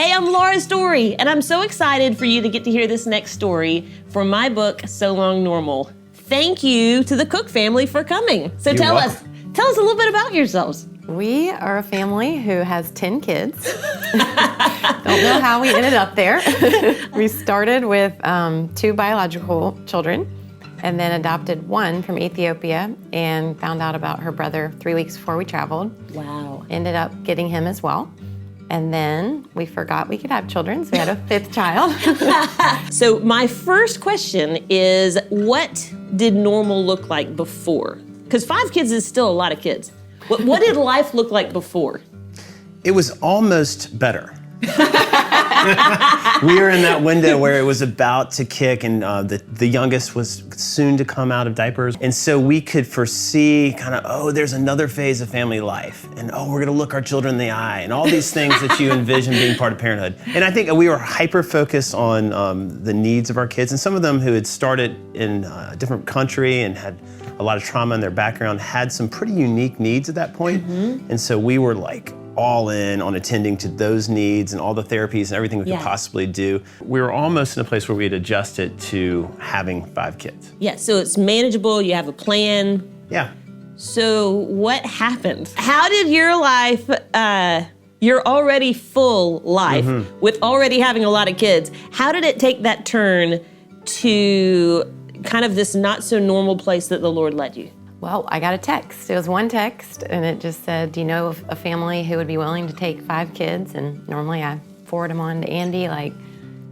Hey, I'm Laura Story, and I'm so excited for you to get to hear this next story from my book, So Long Normal. Thank you to the Cook family for coming. So tell us a little bit about yourselves. We are a family who has 10 kids. Don't know how we ended up there. We started with 2 biological children and then adopted 1 from Ethiopia and found out about her brother 3 weeks before we traveled. Wow. Ended up getting him as well. And then we forgot we could have children, so we had a 5th child. So my first question is, what did normal look like before? Because 5 kids is still a lot of kids. What did life look like before? It was almost better. We were in that window where it was about to kick, and the youngest was soon to come out of diapers. And so we could foresee there's another phase of family life. And we're gonna look our children in the eye, and all these things that you envision being part of parenthood. And I think we were hyper-focused on the needs of our kids. And some of them who had started in a different country and had a lot of trauma in their background had some pretty unique needs at that point. And so we were like all in on attending to those needs and all the therapies and everything we could possibly do. We were almost in a place where we had adjusted to having 5 kids. Yeah, so it's manageable, you have a plan. Yeah. So what happened? How did your life, your already full life, with already having a lot of kids, how did it take that turn to kind of this not so normal place that the Lord led you? Well, I got a text. It was one text, and it just said, do you know of a family who would be willing to take 5 kids? And normally I forward them on to Andy, like,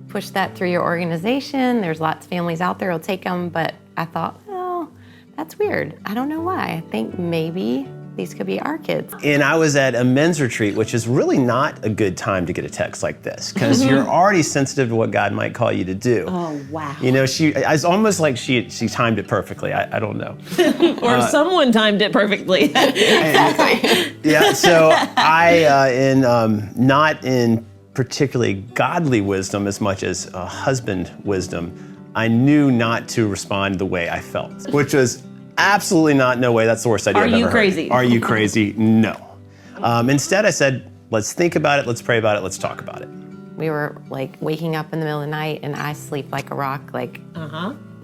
push that through your organization. There's lots of families out there who'll take them, but I thought, well, that's weird. I don't know why. I think maybe these could be our kids. And I was at a men's retreat, which is really not a good time to get a text like this, because you're already sensitive to what God might call you to do. Oh, wow. You know, it's almost like she timed it perfectly. I don't know. Or someone timed it perfectly. Exactly. Yeah, so not in particularly godly wisdom as much as husband wisdom, I knew not to respond the way I felt, which was absolutely not, no way, that's the worst idea I've ever heard. Are you crazy? Are you crazy? No. Instead I said, let's think about it, let's pray about it, let's talk about it. We were like waking up in the middle of the night, and I sleep like a rock, like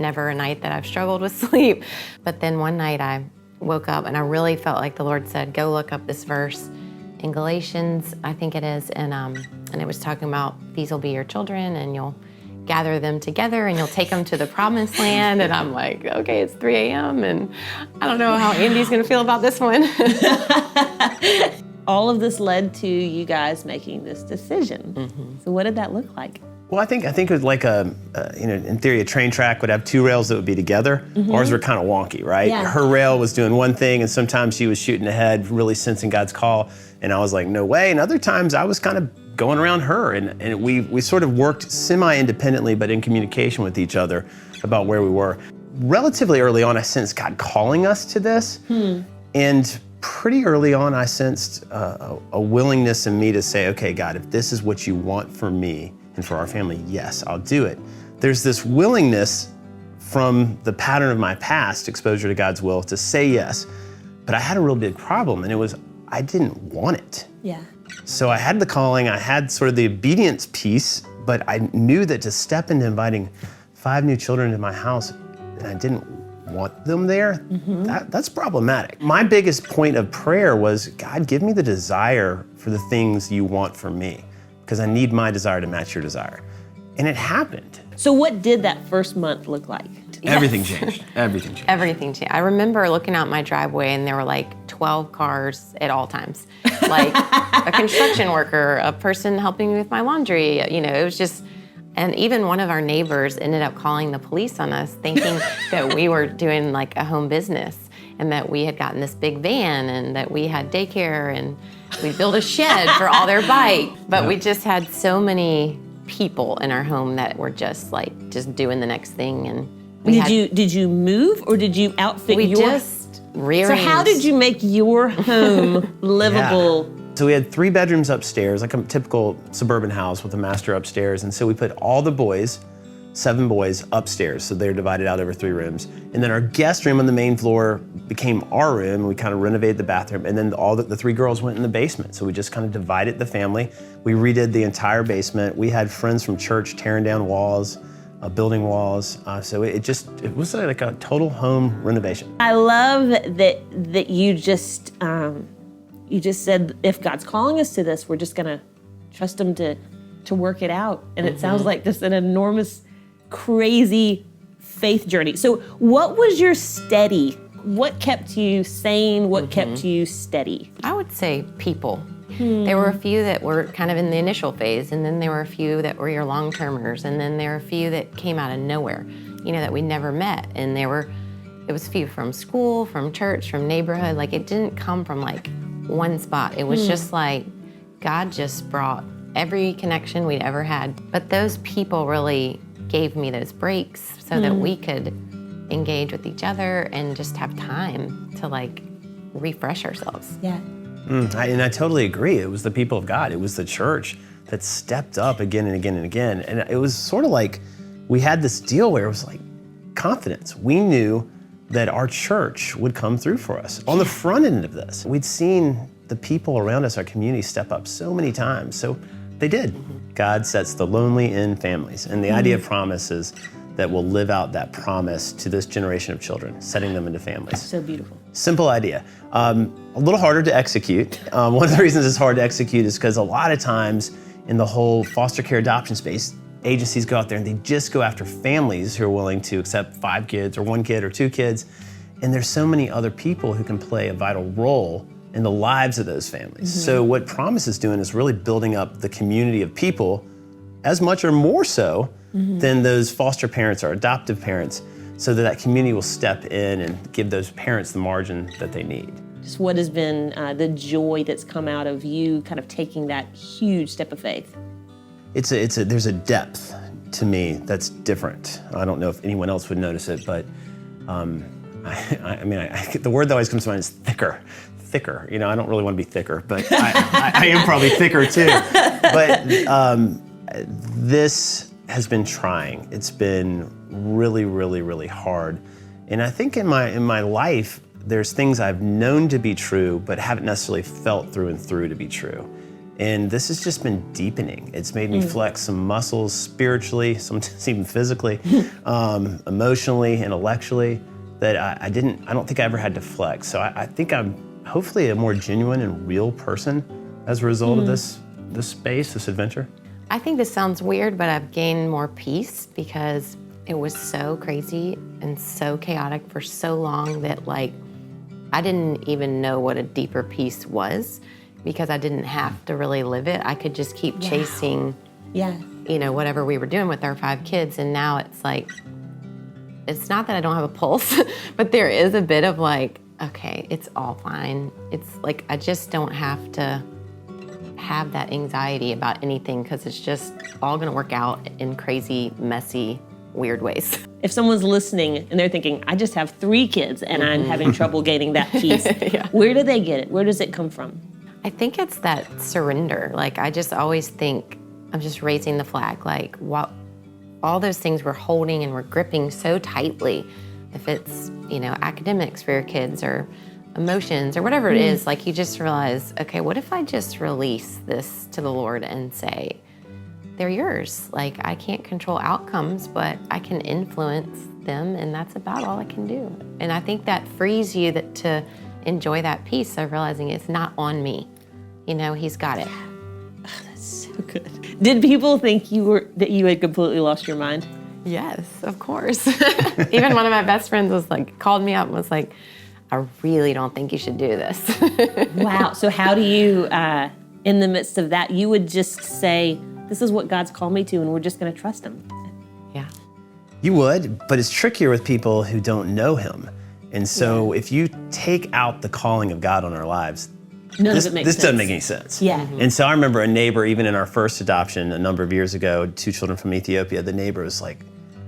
never a night that I've struggled with sleep. But then one night I woke up and I really felt like the Lord said, go look up this verse in Galatians, I think it is, and it was talking about these will be your children and you'll gather them together and you'll take them to the promised land. And I'm like, okay, it's 3 a.m. and I don't know how Andy's gonna feel about this one. All of this led to you guys making this decision. So what did that look like? Well, I think it was like in theory, a train track would have 2 rails that would be together. Ours were kind of wonky, right? Yeah. Her rail was doing one thing, and sometimes she was shooting ahead, really sensing God's call, and I was like, no way. And other times I was kind of going around her, and we sort of worked semi-independently, but in communication with each other about where we were. Relatively early on, I sensed God calling us to this, and pretty early on, I sensed a willingness in me to say, okay, God, if this is what you want for me and for our family, yes, I'll do it. There's this willingness from the pattern of my past exposure to God's will to say yes, but I had a real big problem, and it was I didn't want it. Yeah. So I had the calling, I had sort of the obedience piece, but I knew that to step into inviting 5 new children into my house, and I didn't want them there, that's problematic. My biggest point of prayer was, God, give me the desire for the things you want for me, because I need my desire to match your desire. And it happened. So what did that first month look like? Everything changed. Everything changed. Everything changed. I remember looking out my driveway and there were like 12 cars at all times. Like a construction worker, a person helping me with my laundry, it was just, and even one of our neighbors ended up calling the police on us thinking that we were doing like a home business and that we had gotten this big van and that we had daycare and we built a shed for all their bikes. But we just had so many people in our home that were just doing the next thing. And did you move or did you outfit we your? Just rearranged. So how did you make your home livable? So we had 3 bedrooms upstairs, like a typical suburban house with a master upstairs. And so we put all the boys 7 boys upstairs, so they're divided out over 3 rooms. And then our guest room on the main floor became our room, and we kind of renovated the bathroom, and then all the 3 girls went in the basement. So we just kind of divided the family. We redid the entire basement. We had friends from church tearing down walls, building walls. So it was like a total home renovation. I love that you just said, if God's calling us to this, we're just gonna trust him to work it out. And it sounds like just an enormous, crazy faith journey. So what was your steady? What kept you sane? What kept you steady? I would say people. There were a few that were kind of in the initial phase, and then there were a few that were your long-termers, and then there were a few that came out of nowhere, that we never met. And it was a few from school, from church, from neighborhood. Like, it didn't come from like one spot. It was just like God just brought every connection we'd ever had. But those people really gave me those breaks so that we could engage with each other and just have time to like refresh ourselves. Yeah. And I totally agree. It was the people of God. It was the church that stepped up again and again and again. And it was sort of like we had this deal where it was like confidence. We knew that our church would come through for us. On the front end of this, we'd seen the people around us, our community, step up so many times. So they did. God sets the lonely in families. And the idea of promise is that we'll live out that promise to this generation of children, setting them into families. So beautiful. Simple idea. A little harder to execute. One of the reasons it's hard to execute is because a lot of times in the whole foster care adoption space, agencies go out there and they just go after families who are willing to accept 5 kids or 1 kid or 2 kids. And there's so many other people who can play a vital role in the lives of those families. So what Promise is doing is really building up the community of people as much or more so than those foster parents or adoptive parents, so that community will step in and give those parents the margin that they need. Just what has been the joy that's come out of you kind of taking that huge step of faith? There's a depth to me that's different. I don't know if anyone else would notice it, but the word that always comes to mind is thicker. Thicker. I don't really want to be thicker, but I am probably thicker too. But this has been trying. It's been really, really, really hard. And I think in my life, there's things I've known to be true, but haven't necessarily felt through and through to be true. And this has just been deepening. It's made me flex some muscles spiritually, sometimes even physically, emotionally, intellectually, that I don't think I ever had to flex. So I think I'm hopefully a more genuine and real person as a result of this space, this adventure. I think this sounds weird, but I've gained more peace because it was so crazy and so chaotic for so long that I didn't even know what a deeper peace was, because I didn't have to really live it. I could just keep chasing, whatever we were doing with our 5 kids. And now it's like, it's not that I don't have a pulse, but there is a bit of okay, it's all fine. It's like, I just don't have to have that anxiety about anything, because it's just all gonna work out in crazy, messy, weird ways. If someone's listening and they're thinking, I just have 3 kids and I'm having trouble gaining that peace, where do they get it? Where does it come from? I think it's that surrender. I just always think I'm just raising the flag. What all those things we're holding and we're gripping so tightly, if it's, academics for your kids or emotions or whatever it is, you just realize, okay, what if I just release this to the Lord and say, they're yours. I can't control outcomes, but I can influence them, and that's about all I can do. And I think that frees you to enjoy that peace of realizing it's not on me. He's got it. Oh, that's so good. Did people think that you had completely lost your mind? Yes, of course. Even one of my best friends called me up and was like, I really don't think you should do this. Wow. So how do you, in the midst of that, you would just say, this is what God's called me to, and we're just going to trust him? Yeah. You would, but it's trickier with people who don't know him. And so if you take out the calling of God on our lives, this doesn't make any sense. Yeah. And so I remember a neighbor, even in our first adoption a number of years ago, 2 children from Ethiopia, the neighbor was like,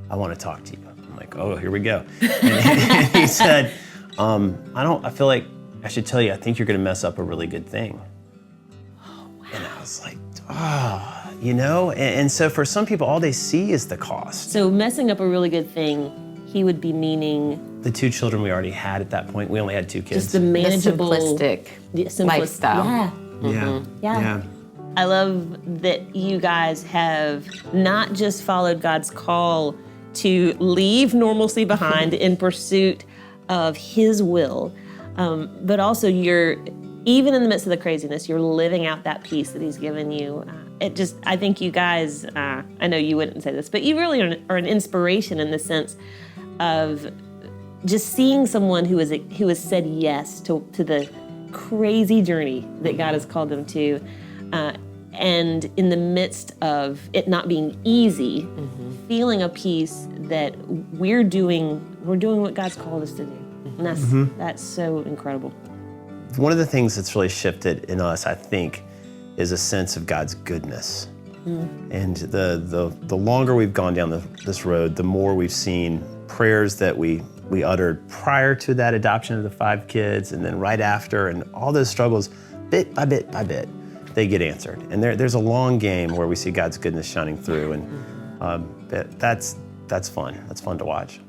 I want to talk to you. I'm like, oh, here we go. And he said, I feel like I should tell you, I think you're going to mess up a really good thing. Oh, wow. And I was like, you know? And so for some people, all they see is the cost. So messing up a really good thing, he would be meaning The 2 children we already had at that point, we only had 2 kids. just the manageable, simplistic lifestyle. Yeah. Yeah. Yeah. I love that you guys have not just followed God's call to leave normalcy behind in pursuit of His will, but also you're, even in the midst of the craziness, you're living out that peace that He's given you. I think you guys, I know you wouldn't say this, but you really are an inspiration in the sense of just seeing someone who has said yes to the crazy journey that God has called them to. And in the midst of it not being easy, feeling a peace that we're doing what God's called us to do. And that's so incredible. One of the things that's really shifted in us, I think, is a sense of God's goodness. And the longer we've gone down this road, the more we've seen prayers that we uttered prior to that adoption of the 5 kids, and then right after, and all those struggles, bit by bit by bit, they get answered. And there's a long game where we see God's goodness shining through, and that's fun. That's fun to watch.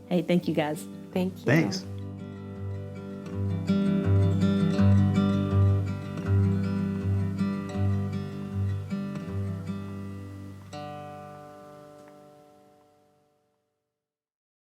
Hey, thank you guys. Thank you. Thanks.